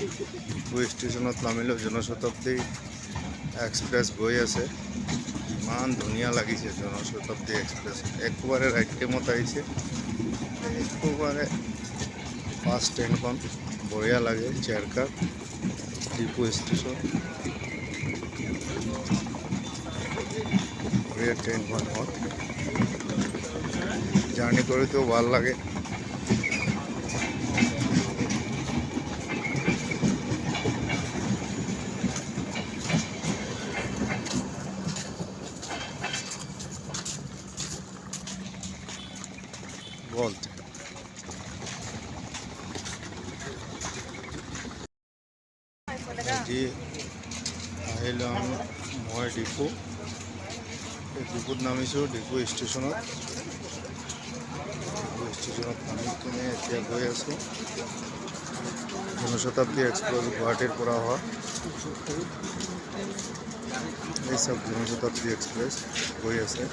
ডিপু ষ্টেচনত নামিলোঁ। জনশতাব্দী এক্সপ্ৰেছ গৈ আছে। ইমান ধুনীয়া লাগিছে জনশতাব্দী এক্সপ্ৰেছ, একবাৰে ৰাইট টাইমত আহিছে, একবাৰে ফাৰ্ষ্ট ট্ৰেইনখন বঢ়িয়া লাগে। চেয়াৰকাৰ ডিপু ষ্টেচন বঢ়িয়া ট্রেনখন হয়, জার্নি করতেও ভালো লাগে। বলতে আজি আহিলাম মই ডিপু ডিপুত নামিছোঁ। ডিপু ষ্টেচনত নামি কিনে এতিয়া গৈ আছোঁ। জনশতাব্দী এক্সপ্ৰেছ গুৱাহাটীৰ পৰা অহা, এই চব জনশতাব্দী এক্সপ্ৰেছ গৈ আছে।